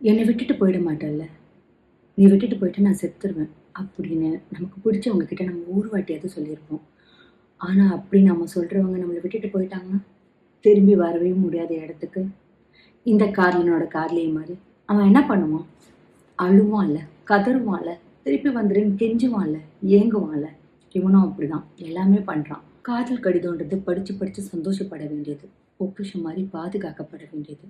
என்னை விட்டுட்டு போயிட மாட்டல்ல, நீ விட்டுட்டு போயிட்டா நான் செத்துருவேன் அப்படின்னு நமக்கு பிடிச்சவங்க கிட்ட நம்ம ஒரு வாட்டியாவது சொல்லியிருப்போம். ஆனா அப்படி நம்ம சொல்றவங்க நம்மளை விட்டுட்டு போயிட்டாங்கன்னா திரும்பி வரவே முடியாத இடத்துக்கு இந்த கார்லனோட கார்லயே மாதிரி அவன் என்ன பண்ணுவான்? அழுவான்ல, கதறுவான்ல, திருப்பி வந்துருன்னு கெஞ்சுவான்ல, ஏங்குவான்ல. இவனும் அப்படிதான் எல்லாமே பண்றான். காதல் கடிதம்ன்றது படிச்சு படிச்சு சந்தோஷப்பட வேண்டியது, பொக்கிஷம் மாதிரி பாதுகாக்கப்பட வேண்டியது.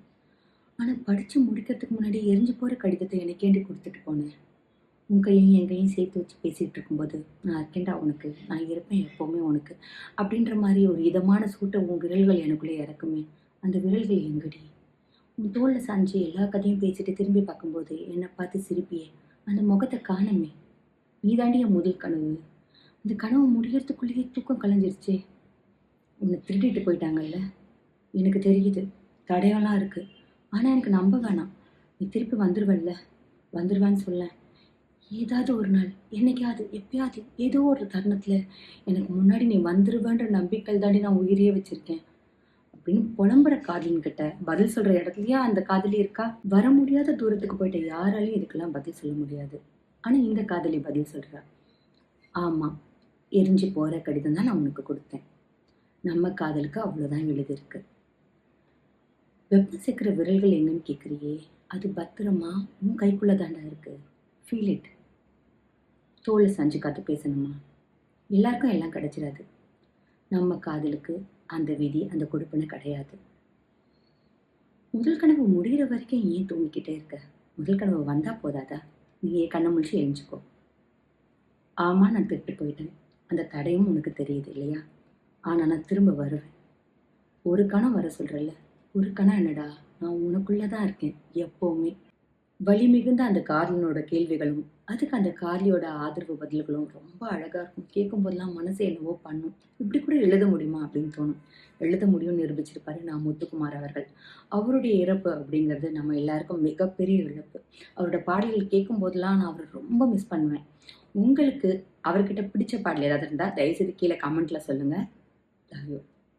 ஆனா படிச்சு முடிக்கிறதுக்கு முன்னாடி எரிஞ்சு போற கடிதத்தை எனக்கேண்டி கொடுத்துட்டு போனேன். உன் கையும் என் கையும் சேர்த்து வச்சு பேசிட்டு இருக்கும்போது நான் இருக்கேன்டா உனக்கு, நான் இருப்பேன் எப்பவுமே உனக்கு அப்படின்ற மாதிரி ஒரு இதமான சூட்டை உன் விரல்கள் எனக்குள்ளே இறக்குமே. அந்த விரல்கள் எங்கடி? உன் தோல்ல சாஞ்சு எல்லா கதையும் பேசிட்டு திரும்பி பார்க்கும்போது என்னை பார்த்து சிரிப்பியே, அந்த முகத்தை காணமே. நீ தாண்டி என் முதல் கனவு. இந்த கனவு முடியறதுக்குள்ளேயே தூக்கம் கலைஞ்சிருச்சே. உன்னை திருடிட்டு போயிட்டாங்கல்ல, எனக்கு தெரியுது. தடயம்லாம் இருக்கு. ஆனா எனக்கு நம்ப வேணாம். நீ திருப்பி வந்துருவல்ல, வந்துருவான்னு சொல்ல. ஏதாவது ஒரு நாள், என்னைக்காவது, எப்பயாவது, ஏதோ ஒரு தருணத்துல எனக்கு முன்னாடி நீ வந்துருவேன்ற நம்பிக்கை தாண்டி நான் உயிரையே வச்சிருக்கேன் அப்படின்னு புலம்புற காதலின் கிட்ட பதில் சொல்ற இடத்துலயா அந்த காதலி இருக்கா? வர முடியாத தூரத்துக்கு போயிட்ட யாராலையும் இதுக்கெல்லாம் பதில் சொல்ல முடியாது. ஆனா இந்த காதலி பதில் சொல்றா. ஆமா, எரிஞ்சு போற கடிதம் தான் நான் உனக்கு கொடுத்தேன். நம்ம காதலுக்கு அவ்வளவுதான் எழுதியிருக்கு. வெப்பம் சேர்க்கிற விரல்கள் எங்கன்னு கேட்குறியே, அது பத்திரமா உன் கைக்குள்ள தாண்டா இருக்கு. Feel it. தோலை சாஞ்சு காத்து பேசணுமா? எல்லாருக்கும் எல்லாம் கிடைச்சிடாது. நம்ம காதலுக்கு அந்த விதி, அந்த கொடுப்பனை கிடையாது. முதல் கனவு முடிகிற வரைக்கும் ஏன் தூங்கிக்கிட்டே இருக்க? முதல் கனவு வந்தா போதாதா? நீ ஏன் கண்ணை முழிச்சு எழுஞ்சுக்கோ. ஆமா, நான் திருட்டு போயிட்டேன். அந்த தடையும் உனக்கு தெரியுது இல்லையா? ஆனா நான் திரும்ப வருவேன். ஒரு கணம் வர சொல்றல்ல, ஒரு கணம் என்னடா, நான் உனக்குள்ளதான் இருக்கேன் எப்பவுமே. வலி மிகுந்த அந்த கார்லனோட கேள்விகளும், அதுக்கு அந்த கார்லியோட ஆதரவு பதில்களும் ரொம்ப அழகா இருக்கும். கேட்கும் போதெல்லாம் மனசு என்னவோ பண்ணும். இப்படி கூட எழுத முடியுமா அப்படின்னு தோணும். எழுத முடியும்னு நிரூபிச்சிருப்பாரு நான் முத்துக்குமார் அவர்கள். அவருடைய இறப்பு அப்படிங்கிறது நம்ம எல்லாருக்கும் மிகப்பெரிய இழப்பு. அவரோட பாடல்கள் கேட்கும் போதெல்லாம் நான் அவரை ரொம்ப மிஸ் பண்ணுவேன். உங்களுக்கு அவர்கிட்ட பிடிச்ச பாடல் ஏதாவது இருந்தா தயவுசெய்து கீழே கமெண்ட்ல சொல்லுங்க. Love you.